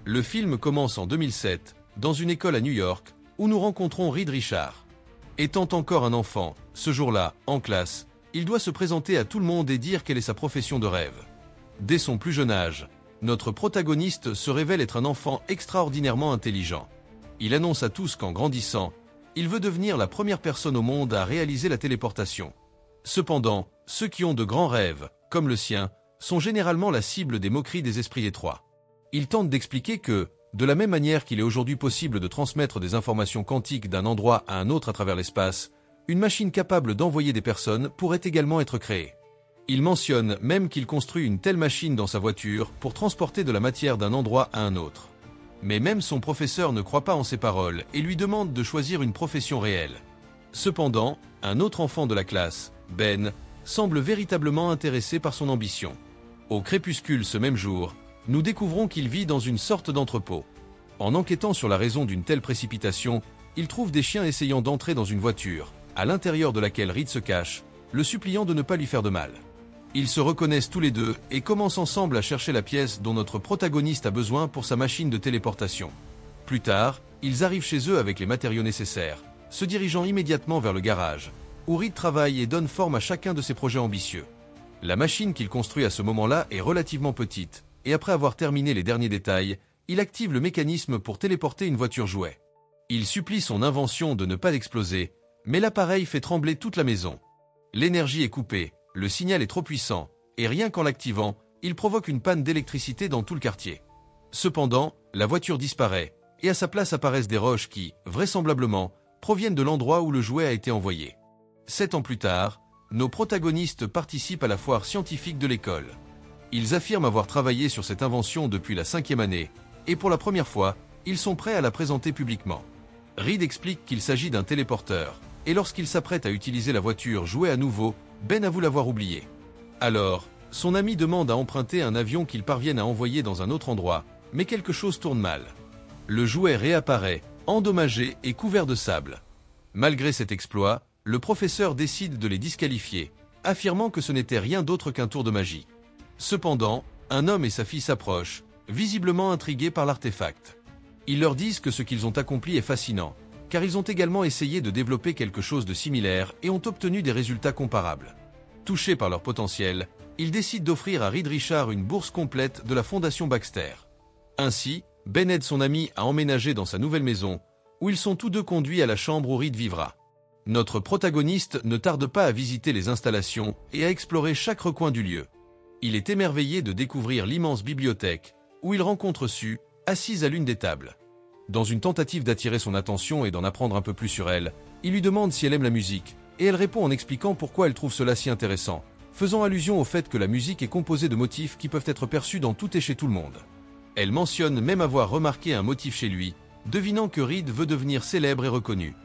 Le film commence en 2007, dans une école à New York, où nous rencontrons Reed Richards. Étant encore un enfant, ce jour-là, en classe, il doit se présenter à tout le monde et dire quelle est sa profession de rêve. Dès son plus jeune âge, notre protagoniste se révèle être un enfant extraordinairement intelligent. Il annonce à tous qu'en grandissant, il veut devenir la première personne au monde à réaliser la téléportation. Cependant, ceux qui ont de grands rêves, comme le sien, sont généralement la cible des moqueries des esprits étroits. Il tente d'expliquer que, de la même manière qu'il est aujourd'hui possible de transmettre des informations quantiques d'un endroit à un autre à travers l'espace, une machine capable d'envoyer des personnes pourrait également être créée. Il mentionne même qu'il construit une telle machine dans sa voiture pour transporter de la matière d'un endroit à un autre. Mais même son professeur ne croit pas en ses paroles et lui demande de choisir une profession réelle. Cependant, un autre enfant de la classe, Ben, semble véritablement intéressé par son ambition. Au crépuscule ce même jour, nous découvrons qu'il vit dans une sorte d'entrepôt. En enquêtant sur la raison d'une telle précipitation, il trouve des chiens essayant d'entrer dans une voiture, à l'intérieur de laquelle Reed se cache, le suppliant de ne pas lui faire de mal. Ils se reconnaissent tous les deux et commencent ensemble à chercher la pièce dont notre protagoniste a besoin pour sa machine de téléportation. Plus tard, ils arrivent chez eux avec les matériaux nécessaires, se dirigeant immédiatement vers le garage, où Reed travaille et donne forme à chacun de ses projets ambitieux. La machine qu'il construit à ce moment-là est relativement petite, et après avoir terminé les derniers détails, il active le mécanisme pour téléporter une voiture jouet. Il supplie son invention de ne pas exploser, mais l'appareil fait trembler toute la maison. L'énergie est coupée, le signal est trop puissant, et rien qu'en l'activant, il provoque une panne d'électricité dans tout le quartier. Cependant, la voiture disparaît, et à sa place apparaissent des roches qui, vraisemblablement, proviennent de l'endroit où le jouet a été envoyé. 7 ans plus tard, nos protagonistes participent à la foire scientifique de l'école. Ils affirment avoir travaillé sur cette invention depuis la 5e année, et pour la première fois, ils sont prêts à la présenter publiquement. Reed explique qu'il s'agit d'un téléporteur, et lorsqu'il s'apprête à utiliser la voiture jouet à nouveau, Ben avoue l'avoir oublié. Alors, son ami demande à emprunter un avion qu'ils parviennent à envoyer dans un autre endroit, mais quelque chose tourne mal. Le jouet réapparaît, endommagé et couvert de sable. Malgré cet exploit, le professeur décide de les disqualifier, affirmant que ce n'était rien d'autre qu'un tour de magie. Cependant, un homme et sa fille s'approchent, visiblement intrigués par l'artefact. Ils leur disent que ce qu'ils ont accompli est fascinant, car ils ont également essayé de développer quelque chose de similaire et ont obtenu des résultats comparables. Touchés par leur potentiel, ils décident d'offrir à Reed Richards une bourse complète de la Fondation Baxter. Ainsi, Ben aide son ami à emménager dans sa nouvelle maison, où ils sont tous deux conduits à la chambre où Reed vivra. Notre protagoniste ne tarde pas à visiter les installations et à explorer chaque recoin du lieu. Il est émerveillé de découvrir l'immense bibliothèque, où il rencontre Sue, assise à l'une des tables. Dans une tentative d'attirer son attention et d'en apprendre un peu plus sur elle, il lui demande si elle aime la musique, et elle répond en expliquant pourquoi elle trouve cela si intéressant, faisant allusion au fait que la musique est composée de motifs qui peuvent être perçus dans tout et chez tout le monde. Elle mentionne même avoir remarqué un motif chez lui, devinant que Reed veut devenir célèbre et reconnu.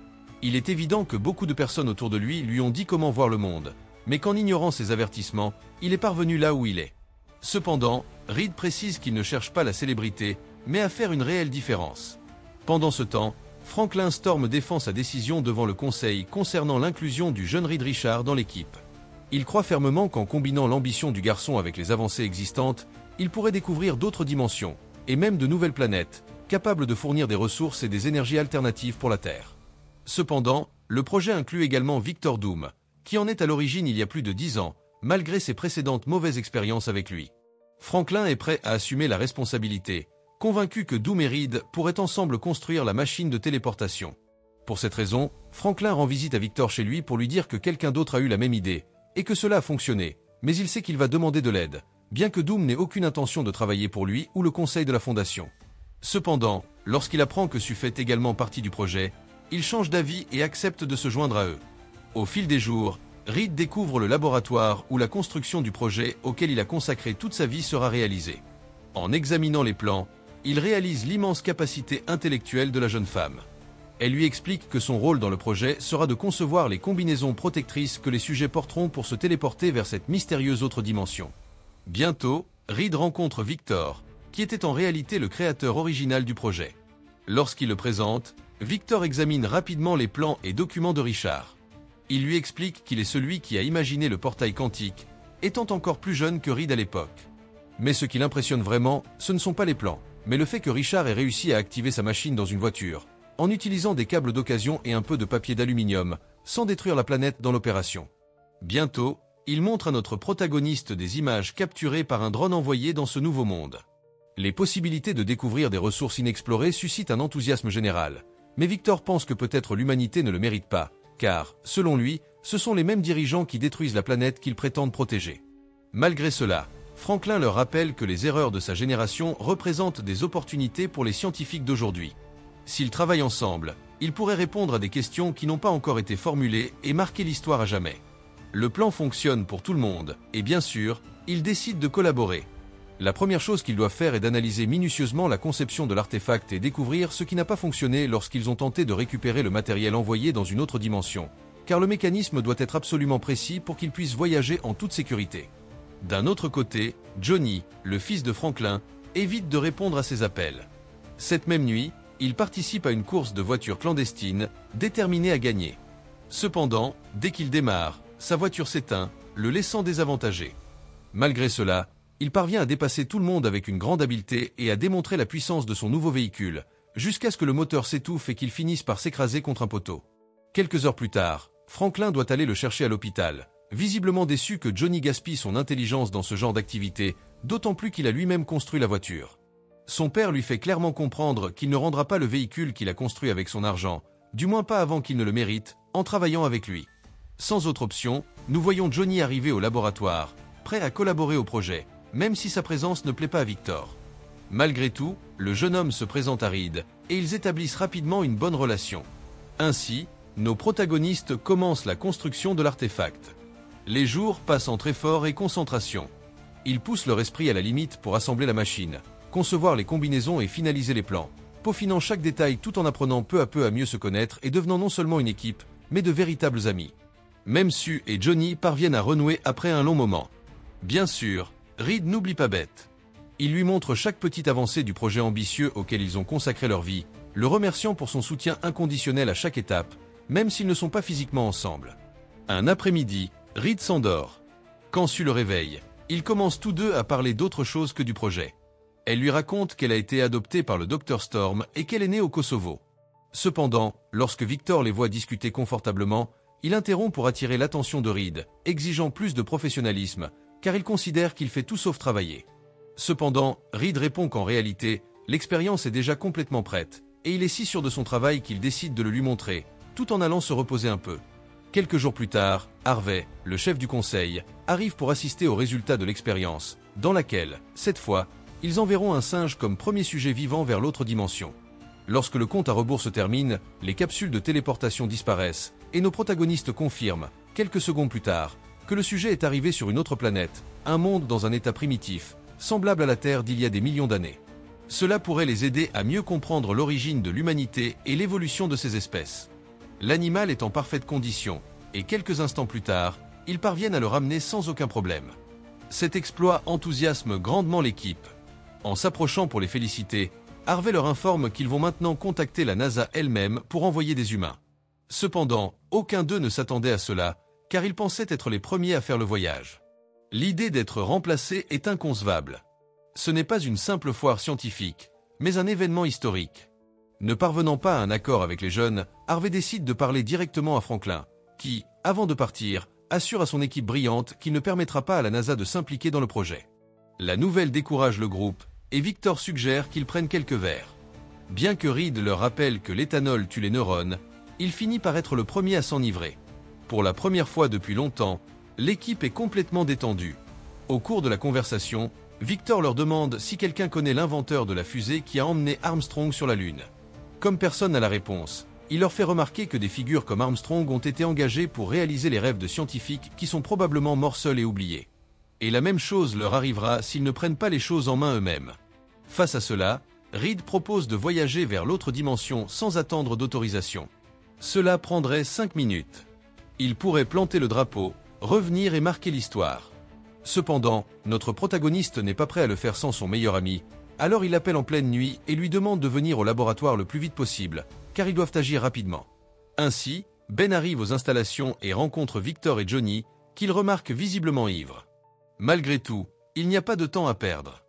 Il est évident que beaucoup de personnes autour de lui ont dit comment voir le monde, mais qu'en ignorant ces avertissements, il est parvenu là où il est. Cependant, Reed précise qu'il ne cherche pas la célébrité, mais à faire une réelle différence. Pendant ce temps, Franklin Storm défend sa décision devant le conseil concernant l'inclusion du jeune Reed Richards dans l'équipe. Il croit fermement qu'en combinant l'ambition du garçon avec les avancées existantes, il pourrait découvrir d'autres dimensions, et même de nouvelles planètes, capables de fournir des ressources et des énergies alternatives pour la Terre. Cependant, le projet inclut également Victor Doom, qui en est à l'origine il y a plus de 10 ans, malgré ses précédentes mauvaises expériences avec lui. Franklin est prêt à assumer la responsabilité, convaincu que Doom et Reed pourraient ensemble construire la machine de téléportation. Pour cette raison, Franklin rend visite à Victor chez lui pour lui dire que quelqu'un d'autre a eu la même idée, et que cela a fonctionné, mais il sait qu'il va demander de l'aide, bien que Doom n'ait aucune intention de travailler pour lui ou le conseil de la Fondation. Cependant, lorsqu'il apprend que Sue fait également partie du projet, il change d'avis et accepte de se joindre à eux. Au fil des jours, Reed découvre le laboratoire où la construction du projet auquel il a consacré toute sa vie sera réalisée. En examinant les plans, il réalise l'immense capacité intellectuelle de la jeune femme. Elle lui explique que son rôle dans le projet sera de concevoir les combinaisons protectrices que les sujets porteront pour se téléporter vers cette mystérieuse autre dimension. Bientôt, Reed rencontre Victor, qui était en réalité le créateur original du projet. Lorsqu'il le présente, Victor examine rapidement les plans et documents de Richard. Il lui explique qu'il est celui qui a imaginé le portail quantique, étant encore plus jeune que Reed à l'époque. Mais ce qui l'impressionne vraiment, ce ne sont pas les plans, mais le fait que Richard ait réussi à activer sa machine dans une voiture, en utilisant des câbles d'occasion et un peu de papier d'aluminium, sans détruire la planète dans l'opération. Bientôt, il montre à notre protagoniste des images capturées par un drone envoyé dans ce nouveau monde. Les possibilités de découvrir des ressources inexplorées suscitent un enthousiasme général, mais Victor pense que peut-être l'humanité ne le mérite pas, car, selon lui, ce sont les mêmes dirigeants qui détruisent la planète qu'ils prétendent protéger. Malgré cela, Franklin leur rappelle que les erreurs de sa génération représentent des opportunités pour les scientifiques d'aujourd'hui. S'ils travaillent ensemble, ils pourraient répondre à des questions qui n'ont pas encore été formulées et marquer l'histoire à jamais. Le plan fonctionne pour tout le monde, et bien sûr, ils décident de collaborer. La première chose qu'ils doivent faire est d'analyser minutieusement la conception de l'artefact et découvrir ce qui n'a pas fonctionné lorsqu'ils ont tenté de récupérer le matériel envoyé dans une autre dimension, car le mécanisme doit être absolument précis pour qu'ils puissent voyager en toute sécurité. D'un autre côté, Johnny, le fils de Franklin, évite de répondre à ses appels. Cette même nuit, il participe à une course de voitures clandestine, déterminé à gagner. Cependant, dès qu'il démarre, sa voiture s'éteint, le laissant désavantagé. Malgré cela, il parvient à dépasser tout le monde avec une grande habileté et à démontrer la puissance de son nouveau véhicule, jusqu'à ce que le moteur s'étouffe et qu'il finisse par s'écraser contre un poteau. Quelques heures plus tard, Franklin doit aller le chercher à l'hôpital, visiblement déçu que Johnny gaspille son intelligence dans ce genre d'activité, d'autant plus qu'il a lui-même construit la voiture. Son père lui fait clairement comprendre qu'il ne rendra pas le véhicule qu'il a construit avec son argent, du moins pas avant qu'il ne le mérite, en travaillant avec lui. Sans autre option, nous voyons Johnny arriver au laboratoire, prêt à collaborer au projet, même si sa présence ne plaît pas à Victor. Malgré tout, le jeune homme se présente à Reed, et ils établissent rapidement une bonne relation. Ainsi, nos protagonistes commencent la construction de l'artefact. Les jours passent entre effort et concentration. Ils poussent leur esprit à la limite pour assembler la machine, concevoir les combinaisons et finaliser les plans, peaufinant chaque détail tout en apprenant peu à peu à mieux se connaître et devenant non seulement une équipe, mais de véritables amis. Même Sue et Johnny parviennent à renouer après un long moment. Bien sûr, Reed n'oublie pas Beth. Il lui montre chaque petite avancée du projet ambitieux auquel ils ont consacré leur vie, le remerciant pour son soutien inconditionnel à chaque étape, même s'ils ne sont pas physiquement ensemble. Un après-midi, Reed s'endort. Quand Sue le réveille, ils commencent tous deux à parler d'autre chose que du projet. Elle lui raconte qu'elle a été adoptée par le Dr Storm et qu'elle est née au Kosovo. Cependant, lorsque Victor les voit discuter confortablement, il interrompt pour attirer l'attention de Reed, exigeant plus de professionnalisme, car il considère qu'il fait tout sauf travailler. Cependant, Reed répond qu'en réalité, l'expérience est déjà complètement prête, et il est si sûr de son travail qu'il décide de le lui montrer, tout en allant se reposer un peu. Quelques jours plus tard, Harvey, le chef du conseil, arrive pour assister au résultat de l'expérience, dans laquelle, cette fois, ils enverront un singe comme premier sujet vivant vers l'autre dimension. Lorsque le compte à rebours se termine, les capsules de téléportation disparaissent, et nos protagonistes confirment, quelques secondes plus tard, que le sujet est arrivé sur une autre planète, un monde dans un état primitif, semblable à la Terre d'il y a des millions d'années. Cela pourrait les aider à mieux comprendre l'origine de l'humanité et l'évolution de ces espèces. L'animal est en parfaite condition, et quelques instants plus tard, ils parviennent à le ramener sans aucun problème. Cet exploit enthousiasme grandement l'équipe. En s'approchant pour les féliciter, Harvey leur informe qu'ils vont maintenant contacter la NASA elle-même pour envoyer des humains. Cependant, aucun d'eux ne s'attendait à cela, car ils pensaient être les premiers à faire le voyage. L'idée d'être remplacé est inconcevable. Ce n'est pas une simple foire scientifique, mais un événement historique. Ne parvenant pas à un accord avec les jeunes, Harvey décide de parler directement à Franklin, qui, avant de partir, assure à son équipe brillante qu'il ne permettra pas à la NASA de s'impliquer dans le projet. La nouvelle décourage le groupe, et Victor suggère qu'ils prennent quelques verres. Bien que Reed leur rappelle que l'éthanol tue les neurones, il finit par être le premier à s'enivrer. Pour la première fois depuis longtemps, l'équipe est complètement détendue. Au cours de la conversation, Victor leur demande si quelqu'un connaît l'inventeur de la fusée qui a emmené Armstrong sur la Lune. Comme personne n'a la réponse, il leur fait remarquer que des figures comme Armstrong ont été engagées pour réaliser les rêves de scientifiques qui sont probablement morts seuls et oubliés. Et la même chose leur arrivera s'ils ne prennent pas les choses en main eux-mêmes. Face à cela, Reed propose de voyager vers l'autre dimension sans attendre d'autorisation. Cela prendrait 5 minutes. Il pourrait planter le drapeau, revenir et marquer l'histoire. Cependant, notre protagoniste n'est pas prêt à le faire sans son meilleur ami, alors il l'appelle en pleine nuit et lui demande de venir au laboratoire le plus vite possible, car ils doivent agir rapidement. Ainsi, Ben arrive aux installations et rencontre Victor et Johnny, qu'il remarque visiblement ivres. Malgré tout, il n'y a pas de temps à perdre.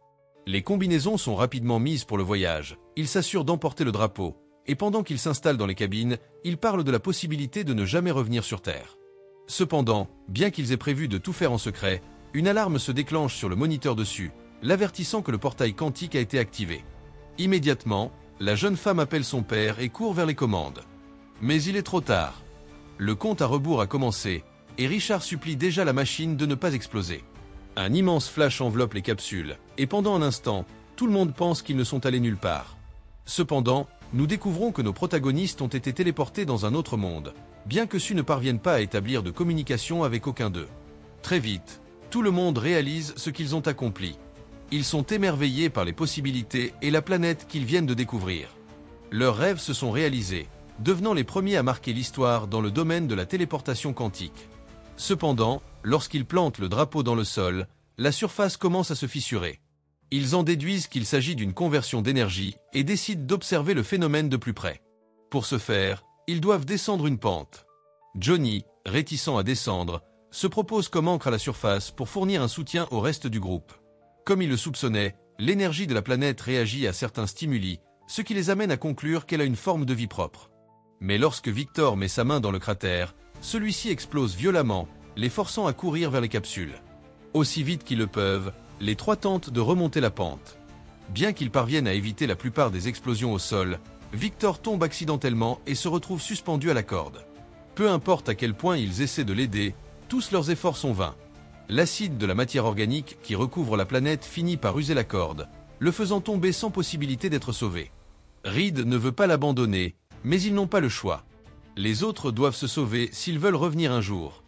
Les combinaisons sont rapidement mises pour le voyage, ils s'assurent d'emporter le drapeau, et pendant qu'ils s'installent dans les cabines, ils parlent de la possibilité de ne jamais revenir sur Terre. Cependant, bien qu'ils aient prévu de tout faire en secret, une alarme se déclenche sur le moniteur dessus, l'avertissant que le portail quantique a été activé. Immédiatement, la jeune femme appelle son père et court vers les commandes. Mais il est trop tard. Le compte à rebours a commencé, et Richard supplie déjà la machine de ne pas exploser. Un immense flash enveloppe les capsules, et pendant un instant, tout le monde pense qu'ils ne sont allés nulle part. Cependant, nous découvrons que nos protagonistes ont été téléportés dans un autre monde, bien que ceux ne parviennent pas à établir de communication avec aucun d'eux. Très vite, tout le monde réalise ce qu'ils ont accompli. Ils sont émerveillés par les possibilités et la planète qu'ils viennent de découvrir. Leurs rêves se sont réalisés, devenant les premiers à marquer l'histoire dans le domaine de la téléportation quantique. Cependant, lorsqu'ils plantent le drapeau dans le sol, la surface commence à se fissurer. Ils en déduisent qu'il s'agit d'une conversion d'énergie et décident d'observer le phénomène de plus près. Pour ce faire, ils doivent descendre une pente. Johnny, réticent à descendre, se propose comme ancre à la surface pour fournir un soutien au reste du groupe. Comme il le soupçonnait, l'énergie de la planète réagit à certains stimuli, ce qui les amène à conclure qu'elle a une forme de vie propre. Mais lorsque Victor met sa main dans le cratère, celui-ci explose violemment, les forçant à courir vers les capsules. Aussi vite qu'ils le peuvent, les trois tentent de remonter la pente. Bien qu'ils parviennent à éviter la plupart des explosions au sol, Victor tombe accidentellement et se retrouve suspendu à la corde. Peu importe à quel point ils essaient de l'aider, tous leurs efforts sont vains. L'acide de la matière organique qui recouvre la planète finit par user la corde, le faisant tomber sans possibilité d'être sauvé. Reed ne veut pas l'abandonner, mais ils n'ont pas le choix. Les autres doivent se sauver s'ils veulent revenir un jour.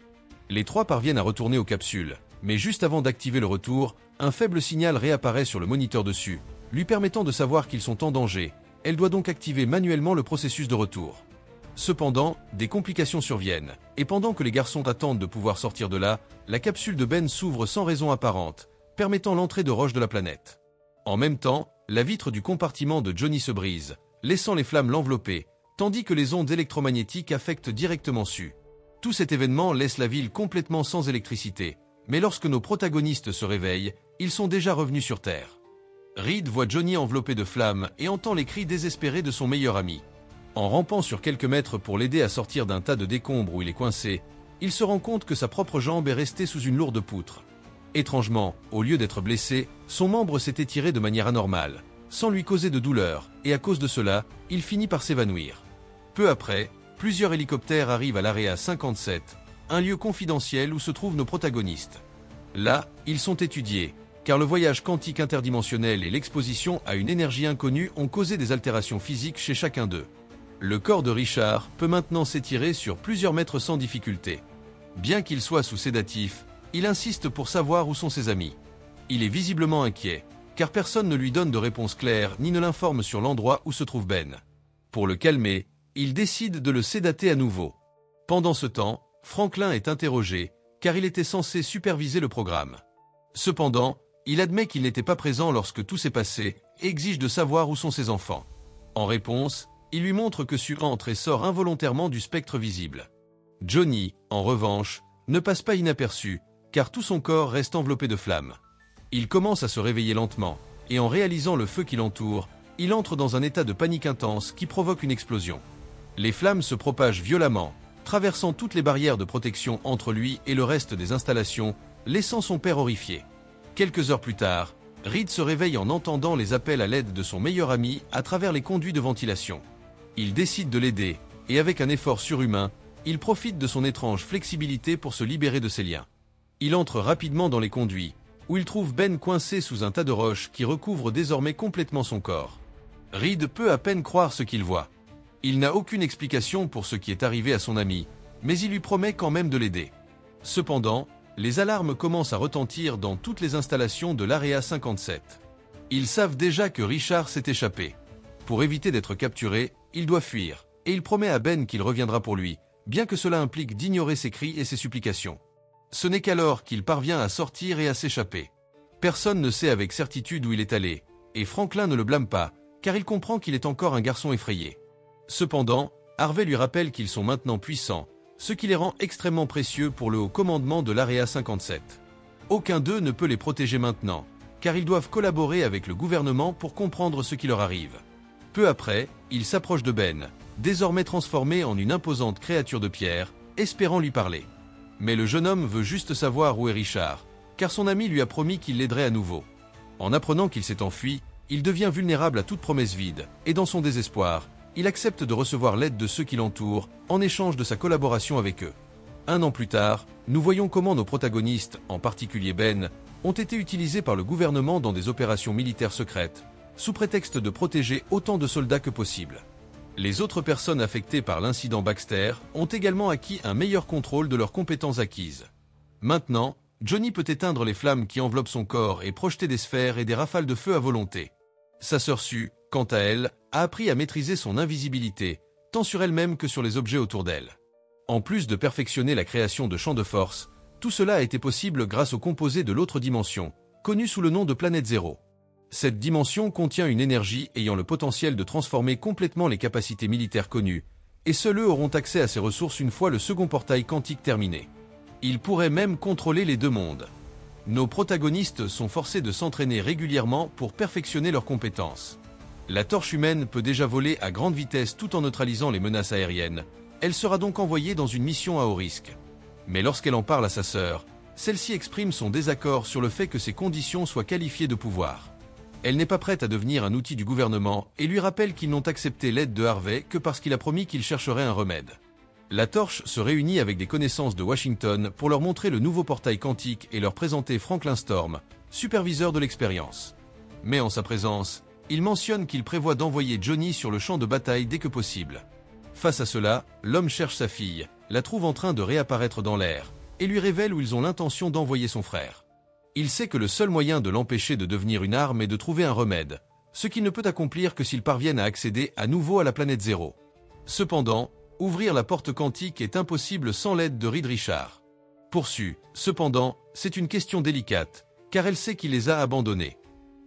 Les trois parviennent à retourner aux capsules, mais juste avant d'activer le retour, un faible signal réapparaît sur le moniteur dessus, lui permettant de savoir qu'ils sont en danger. Elle doit donc activer manuellement le processus de retour. Cependant, des complications surviennent, et pendant que les garçons attendent de pouvoir sortir de là, la capsule de Ben s'ouvre sans raison apparente, permettant l'entrée de roches de la planète. En même temps, la vitre du compartiment de Johnny se brise, laissant les flammes l'envelopper, tandis que les ondes électromagnétiques affectent directement Sue. Tout cet événement laisse la ville complètement sans électricité, mais lorsque nos protagonistes se réveillent, ils sont déjà revenus sur Terre. Reed voit Johnny enveloppé de flammes et entend les cris désespérés de son meilleur ami. En rampant sur quelques mètres pour l'aider à sortir d'un tas de décombres où il est coincé, il se rend compte que sa propre jambe est restée sous une lourde poutre. Étrangement, au lieu d'être blessé, son membre s'est étiré de manière anormale, sans lui causer de douleur, et à cause de cela, il finit par s'évanouir. Peu après, plusieurs hélicoptères arrivent à l'Area 57, un lieu confidentiel où se trouvent nos protagonistes. Là, ils sont étudiés, car le voyage quantique interdimensionnel et l'exposition à une énergie inconnue ont causé des altérations physiques chez chacun d'eux. Le corps de Richard peut maintenant s'étirer sur plusieurs mètres sans difficulté. Bien qu'il soit sous sédatif, il insiste pour savoir où sont ses amis. Il est visiblement inquiet, car personne ne lui donne de réponse claire ni ne l'informe sur l'endroit où se trouve Ben. Pour le calmer, il décide de le sédater à nouveau. Pendant ce temps, Franklin est interrogé, car il était censé superviser le programme. Cependant, il admet qu'il n'était pas présent lorsque tout s'est passé et exige de savoir où sont ses enfants. En réponse, il lui montre que Sue entre et sort involontairement du spectre visible. Johnny, en revanche, ne passe pas inaperçu, car tout son corps reste enveloppé de flammes. Il commence à se réveiller lentement, et en réalisant le feu qui l'entoure, il entre dans un état de panique intense qui provoque une explosion. Les flammes se propagent violemment, traversant toutes les barrières de protection entre lui et le reste des installations, laissant son père horrifié. Quelques heures plus tard, Reed se réveille en entendant les appels à l'aide de son meilleur ami à travers les conduits de ventilation. Il décide de l'aider, et avec un effort surhumain, il profite de son étrange flexibilité pour se libérer de ses liens. Il entre rapidement dans les conduits, où il trouve Ben coincé sous un tas de roches qui recouvre désormais complètement son corps. Reed peut à peine croire ce qu'il voit. Il n'a aucune explication pour ce qui est arrivé à son ami, mais il lui promet quand même de l'aider. Cependant, les alarmes commencent à retentir dans toutes les installations de l'Area 57. Ils savent déjà que Richard s'est échappé. Pour éviter d'être capturé, il doit fuir, et il promet à Ben qu'il reviendra pour lui, bien que cela implique d'ignorer ses cris et ses supplications. Ce n'est qu'alors qu'il parvient à sortir et à s'échapper. Personne ne sait avec certitude où il est allé, et Franklin ne le blâme pas, car il comprend qu'il est encore un garçon effrayé. Cependant, Harvey lui rappelle qu'ils sont maintenant puissants, ce qui les rend extrêmement précieux pour le haut commandement de l'Area 57. Aucun d'eux ne peut les protéger maintenant, car ils doivent collaborer avec le gouvernement pour comprendre ce qui leur arrive. Peu après, il s'approche de Ben, désormais transformé en une imposante créature de pierre, espérant lui parler. Mais le jeune homme veut juste savoir où est Richard, car son ami lui a promis qu'il l'aiderait à nouveau. En apprenant qu'il s'est enfui, il devient vulnérable à toute promesse vide, et dans son désespoir, il accepte de recevoir l'aide de ceux qui l'entourent, en échange de sa collaboration avec eux. 1 an plus tard, nous voyons comment nos protagonistes, en particulier Ben, ont été utilisés par le gouvernement dans des opérations militaires secrètes, sous prétexte de protéger autant de soldats que possible. Les autres personnes affectées par l'incident Baxter ont également acquis un meilleur contrôle de leurs compétences acquises. Maintenant, Johnny peut éteindre les flammes qui enveloppent son corps et projeter des sphères et des rafales de feu à volonté. Sa sœur Sue, quant à elle, a appris à maîtriser son invisibilité, tant sur elle-même que sur les objets autour d'elle. En plus de perfectionner la création de champs de force, tout cela a été possible grâce au composé de l'autre dimension, connu sous le nom de Planète Zéro. Cette dimension contient une énergie ayant le potentiel de transformer complètement les capacités militaires connues, et seuls eux auront accès à ces ressources une fois le second portail quantique terminé. Ils pourraient même contrôler les deux mondes. Nos protagonistes sont forcés de s'entraîner régulièrement pour perfectionner leurs compétences. La torche humaine peut déjà voler à grande vitesse tout en neutralisant les menaces aériennes. Elle sera donc envoyée dans une mission à haut risque. Mais lorsqu'elle en parle à sa sœur, celle-ci exprime son désaccord sur le fait que ces conditions soient qualifiées de pouvoir. Elle n'est pas prête à devenir un outil du gouvernement et lui rappelle qu'ils n'ont accepté l'aide de Harvey que parce qu'il a promis qu'il chercherait un remède. La torche se réunit avec des connaissances de Washington pour leur montrer le nouveau portail quantique et leur présenter Franklin Storm, superviseur de l'expérience. Mais en sa présence, il mentionne qu'il prévoit d'envoyer Johnny sur le champ de bataille dès que possible. Face à cela, l'homme cherche sa fille, la trouve en train de réapparaître dans l'air, et lui révèle où ils ont l'intention d'envoyer son frère. Il sait que le seul moyen de l'empêcher de devenir une arme est de trouver un remède, ce qu'il ne peut accomplir que s'ils parviennent à accéder à nouveau à la planète Zéro. Cependant, ouvrir la porte quantique est impossible sans l'aide de Reed Richards. Pour Sue, cependant, c'est une question délicate, car elle sait qu'il les a abandonnés.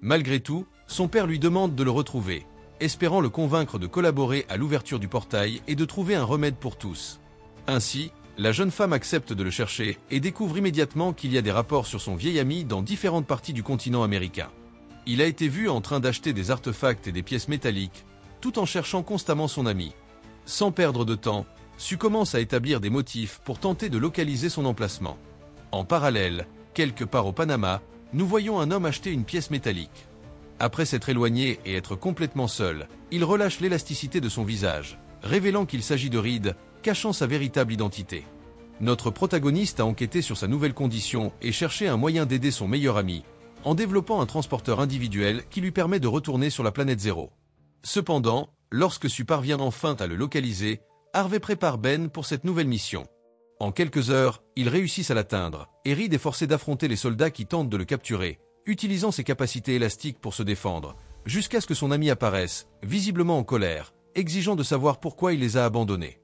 Malgré tout, son père lui demande de le retrouver, espérant le convaincre de collaborer à l'ouverture du portail et de trouver un remède pour tous. Ainsi, la jeune femme accepte de le chercher et découvre immédiatement qu'il y a des rapports sur son vieil ami dans différentes parties du continent américain. Il a été vu en train d'acheter des artefacts et des pièces métalliques, tout en cherchant constamment son ami. Sans perdre de temps, Sue commence à établir des motifs pour tenter de localiser son emplacement. En parallèle, quelque part au Panama, nous voyons un homme acheter une pièce métallique. Après s'être éloigné et être complètement seul, il relâche l'élasticité de son visage, révélant qu'il s'agit de Reed, cachant sa véritable identité. Notre protagoniste a enquêté sur sa nouvelle condition et cherché un moyen d'aider son meilleur ami, en développant un transporteur individuel qui lui permet de retourner sur la planète Zéro. Cependant, lorsque Sue parvient enfin à le localiser, Harvey prépare Ben pour cette nouvelle mission. En quelques heures, ils réussissent à l'atteindre, et Reed est forcé d'affronter les soldats qui tentent de le capturer, utilisant ses capacités élastiques pour se défendre, jusqu'à ce que son ami apparaisse, visiblement en colère, exigeant de savoir pourquoi il les a abandonnés.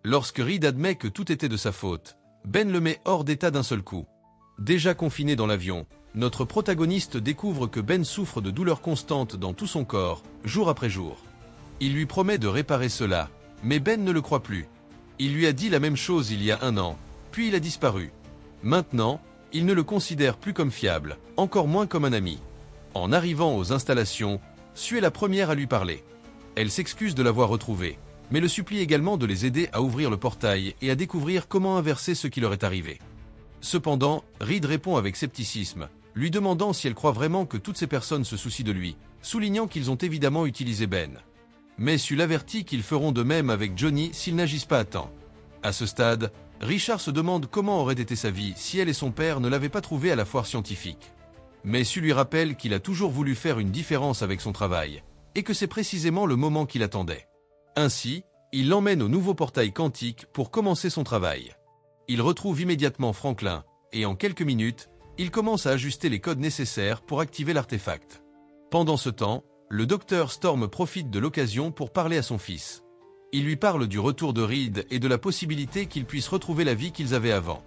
Lorsque Reed admet que tout était de sa faute, Ben le met hors d'état d'un seul coup. Déjà confiné dans l'avion, notre protagoniste découvre que Ben souffre de douleurs constantes dans tout son corps, jour après jour. Il lui promet de réparer cela, mais Ben ne le croit plus. Il lui a dit la même chose il y a 1 an, puis il a disparu. Maintenant, il ne le considère plus comme fiable, encore moins comme un ami. En arrivant aux installations, Sue est la première à lui parler. Elle s'excuse de l'avoir retrouvé, mais le supplie également de les aider à ouvrir le portail et à découvrir comment inverser ce qui leur est arrivé. Cependant, Reed répond avec scepticisme, lui demandant si elle croit vraiment que toutes ces personnes se soucient de lui, soulignant qu'ils ont évidemment utilisé Ben. Mais Sue l'avertit qu'ils feront de même avec Johnny s'ils n'agissent pas à temps. À ce stade, Richard se demande comment aurait été sa vie si elle et son père ne l'avaient pas trouvé à la foire scientifique. Mais Sue lui rappelle qu'il a toujours voulu faire une différence avec son travail, et que c'est précisément le moment qu'il attendait. Ainsi, il l'emmène au nouveau portail quantique pour commencer son travail. Il retrouve immédiatement Franklin, et en quelques minutes, il commence à ajuster les codes nécessaires pour activer l'artefact. Pendant ce temps, le docteur Storm profite de l'occasion pour parler à son fils. Il lui parle du retour de Reed et de la possibilité qu'ils puissent retrouver la vie qu'ils avaient avant.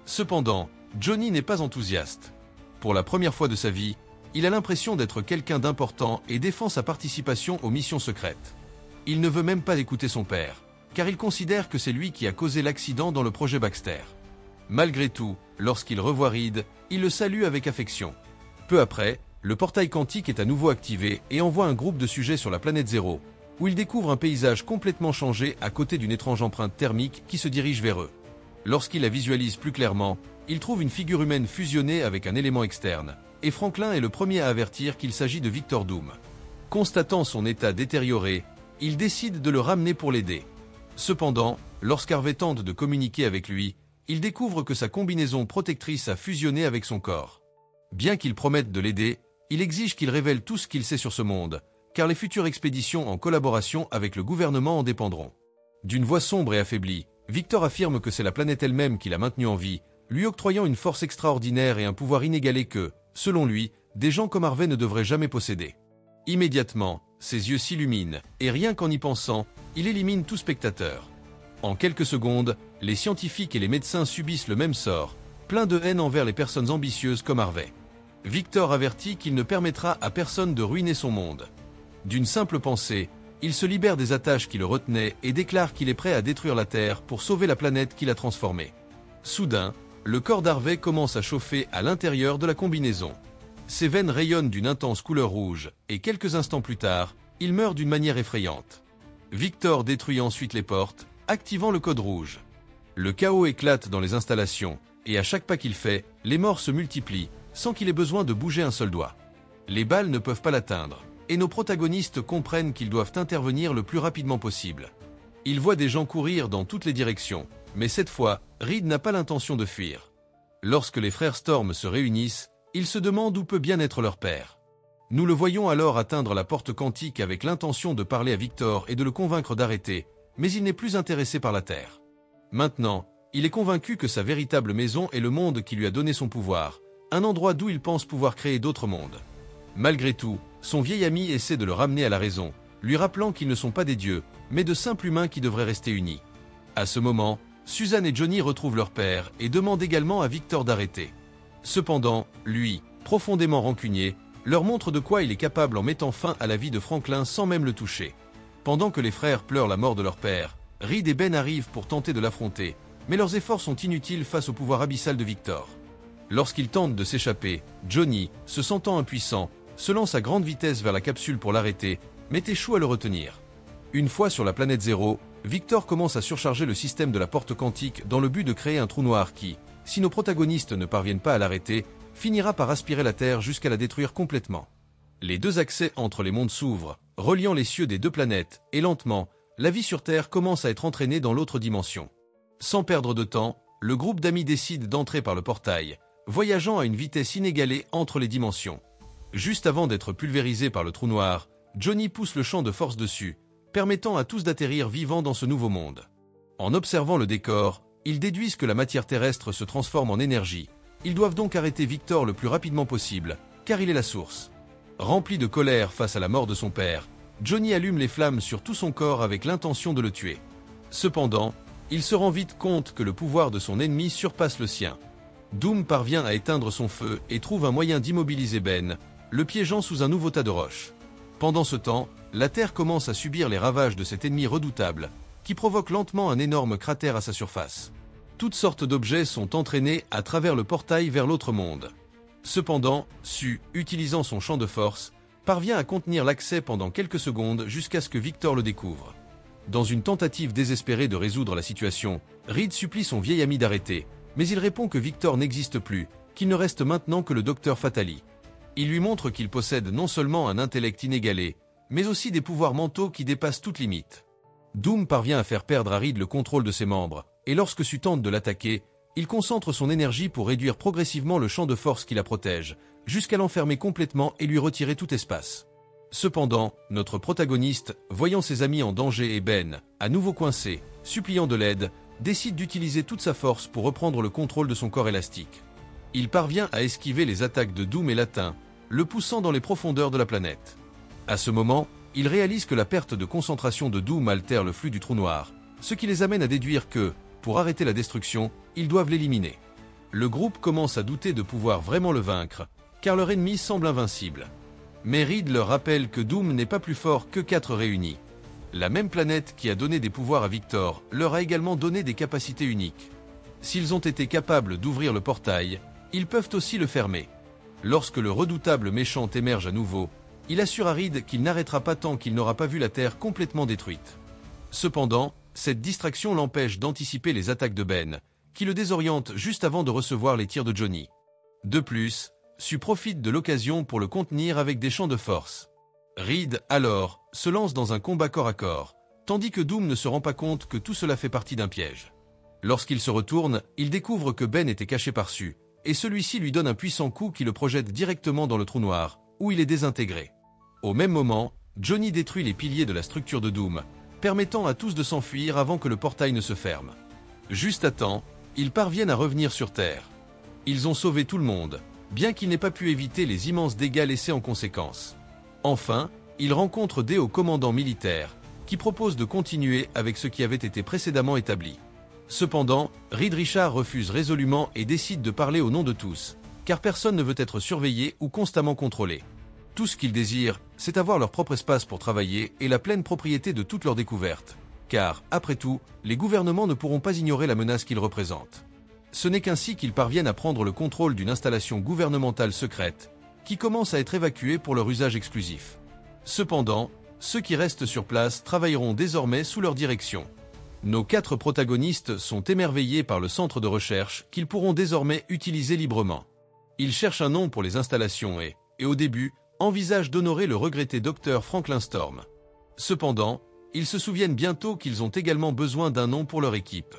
Cependant, Johnny n'est pas enthousiaste. Pour la première fois de sa vie, il a l'impression d'être quelqu'un d'important et défend sa participation aux missions secrètes. Il ne veut même pas écouter son père, car il considère que c'est lui qui a causé l'accident dans le projet Baxter. Malgré tout, lorsqu'il revoit Reed, il le salue avec affection. Peu après, le portail quantique est à nouveau activé et envoie un groupe de sujets sur la planète Zéro, où ils découvrent un paysage complètement changé à côté d'une étrange empreinte thermique qui se dirige vers eux. Lorsqu'ils la visualisent plus clairement, ils trouvent une figure humaine fusionnée avec un élément externe, et Franklin est le premier à avertir qu'il s'agit de Victor Doom. Constatant son état détérioré, il décide de le ramener pour l'aider. Cependant, lorsqu'Harvey tente de communiquer avec lui, il découvre que sa combinaison protectrice a fusionné avec son corps. Bien qu'il promette de l'aider, il exige qu'il révèle tout ce qu'il sait sur ce monde, car les futures expéditions en collaboration avec le gouvernement en dépendront. D'une voix sombre et affaiblie, Victor affirme que c'est la planète elle-même qui l'a maintenu en vie, lui octroyant une force extraordinaire et un pouvoir inégalé que, selon lui, des gens comme Harvey ne devraient jamais posséder. Immédiatement, ses yeux s'illuminent, et rien qu'en y pensant, il élimine tout spectateur. En quelques secondes, les scientifiques et les médecins subissent le même sort, plein de haine envers les personnes ambitieuses comme Harvey. Victor avertit qu'il ne permettra à personne de ruiner son monde. D'une simple pensée, il se libère des attaches qui le retenaient et déclare qu'il est prêt à détruire la Terre pour sauver la planète qu'il a transformée. Soudain, le corps d'Harvey commence à chauffer à l'intérieur de la combinaison. Ses veines rayonnent d'une intense couleur rouge, et quelques instants plus tard, il meurt d'une manière effrayante. Victor détruit ensuite les portes, activant le code rouge. Le chaos éclate dans les installations, et à chaque pas qu'il fait, les morts se multiplient, sans qu'il ait besoin de bouger un seul doigt. Les balles ne peuvent pas l'atteindre, et nos protagonistes comprennent qu'ils doivent intervenir le plus rapidement possible. Ils voient des gens courir dans toutes les directions, mais cette fois, Reed n'a pas l'intention de fuir. Lorsque les frères Storm se réunissent, ils se demandent où peut bien être leur père. Nous le voyons alors atteindre la porte quantique avec l'intention de parler à Victor et de le convaincre d'arrêter, mais il n'est plus intéressé par la Terre. Maintenant, il est convaincu que sa véritable maison est le monde qui lui a donné son pouvoir, un endroit d'où il pense pouvoir créer d'autres mondes. Malgré tout, son vieil ami essaie de le ramener à la raison, lui rappelant qu'ils ne sont pas des dieux, mais de simples humains qui devraient rester unis. À ce moment, Suzanne et Johnny retrouvent leur père et demandent également à Victor d'arrêter. Cependant, lui, profondément rancunier, leur montre de quoi il est capable en mettant fin à la vie de Franklin sans même le toucher. Pendant que les frères pleurent la mort de leur père, Reed et Ben arrivent pour tenter de l'affronter, mais leurs efforts sont inutiles face au pouvoir abyssal de Victor. Lorsqu'ils tentent de s'échapper, Johnny, se sentant impuissant, se lance à grande vitesse vers la capsule pour l'arrêter, mais échoue à le retenir. Une fois sur la planète Zéro, Victor commence à surcharger le système de la porte quantique dans le but de créer un trou noir qui, si nos protagonistes ne parviennent pas à l'arrêter, finira par aspirer la Terre jusqu'à la détruire complètement. Les deux accès entre les mondes s'ouvrent, reliant les cieux des deux planètes, et lentement, la vie sur Terre commence à être entraînée dans l'autre dimension. Sans perdre de temps, le groupe d'amis décide d'entrer par le portail, voyageant à une vitesse inégalée entre les dimensions. Juste avant d'être pulvérisé par le trou noir, Johnny pousse le champ de force dessus, permettant à tous d'atterrir vivants dans ce nouveau monde. En observant le décor, ils déduisent que la matière terrestre se transforme en énergie. Ils doivent donc arrêter Victor le plus rapidement possible, car il est la source. Rempli de colère face à la mort de son père, Johnny allume les flammes sur tout son corps avec l'intention de le tuer. Cependant, il se rend vite compte que le pouvoir de son ennemi surpasse le sien. Doom parvient à éteindre son feu et trouve un moyen d'immobiliser Ben, le piégeant sous un nouveau tas de roches. Pendant ce temps, la Terre commence à subir les ravages de cet ennemi redoutable, qui provoque lentement un énorme cratère à sa surface. Toutes sortes d'objets sont entraînés à travers le portail vers l'autre monde. Cependant, Sue, utilisant son champ de force, parvient à contenir l'accès pendant quelques secondes jusqu'à ce que Victor le découvre. Dans une tentative désespérée de résoudre la situation, Reed supplie son vieil ami d'arrêter, mais il répond que Victor n'existe plus, qu'il ne reste maintenant que le docteur Fatali. Il lui montre qu'il possède non seulement un intellect inégalé, mais aussi des pouvoirs mentaux qui dépassent toute limite. Doom parvient à faire perdre à Reed le contrôle de ses membres, et lorsque Sue tente de l'attaquer, il concentre son énergie pour réduire progressivement le champ de force qui la protège, jusqu'à l'enfermer complètement et lui retirer tout espace. Cependant, notre protagoniste, voyant ses amis en danger et Ben, à nouveau coincé, suppliant de l'aide, décide d'utiliser toute sa force pour reprendre le contrôle de son corps élastique. Il parvient à esquiver les attaques de Doom et l'atteint, le poussant dans les profondeurs de la planète. À ce moment, il réalise que la perte de concentration de Doom altère le flux du trou noir, ce qui les amène à déduire que, pour arrêter la destruction, ils doivent l'éliminer. Le groupe commence à douter de pouvoir vraiment le vaincre, car leur ennemi semble invincible. Mais Reed leur rappelle que Doom n'est pas plus fort que 4 réunis. La même planète qui a donné des pouvoirs à Victor leur a également donné des capacités uniques. S'ils ont été capables d'ouvrir le portail, ils peuvent aussi le fermer. Lorsque le redoutable méchant émerge à nouveau, il assure à Reed qu'il n'arrêtera pas tant qu'il n'aura pas vu la Terre complètement détruite. Cependant, cette distraction l'empêche d'anticiper les attaques de Ben, qui le désoriente juste avant de recevoir les tirs de Johnny. De plus, Sue profite de l'occasion pour le contenir avec des champs de force. Reed, alors, se lance dans un combat corps à corps, tandis que Doom ne se rend pas compte que tout cela fait partie d'un piège. Lorsqu'il se retourne, il découvre que Ben était caché par Sue, et celui-ci lui donne un puissant coup qui le projette directement dans le trou noir, où il est désintégré. Au même moment, Johnny détruit les piliers de la structure de Doom, permettant à tous de s'enfuir avant que le portail ne se ferme. Juste à temps, ils parviennent à revenir sur Terre. Ils ont sauvé tout le monde, bien qu'ils n'aient pas pu éviter les immenses dégâts laissés en conséquence. Enfin, ils rencontrent des hauts commandants militaires, qui proposent de continuer avec ce qui avait été précédemment établi. Cependant, Reed Richards refuse résolument et décide de parler au nom de tous, car personne ne veut être surveillé ou constamment contrôlé. Tout ce qu'ils désirent, c'est avoir leur propre espace pour travailler et la pleine propriété de toutes leurs découvertes. Car, après tout, les gouvernements ne pourront pas ignorer la menace qu'ils représentent. Ce n'est qu'ainsi qu'ils parviennent à prendre le contrôle d'une installation gouvernementale secrète, qui commence à être évacuée pour leur usage exclusif. Cependant, ceux qui restent sur place travailleront désormais sous leur direction. Nos 4 protagonistes sont émerveillés par le centre de recherche qu'ils pourront désormais utiliser librement. Ils cherchent un nom pour les installations et au début, envisagent d'honorer le regretté docteur Franklin Storm. Cependant, ils se souviennent bientôt qu'ils ont également besoin d'un nom pour leur équipe.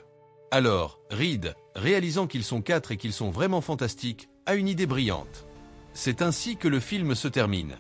Alors, Reed, réalisant qu'ils sont 4 et qu'ils sont vraiment fantastiques, a une idée brillante. C'est ainsi que le film se termine.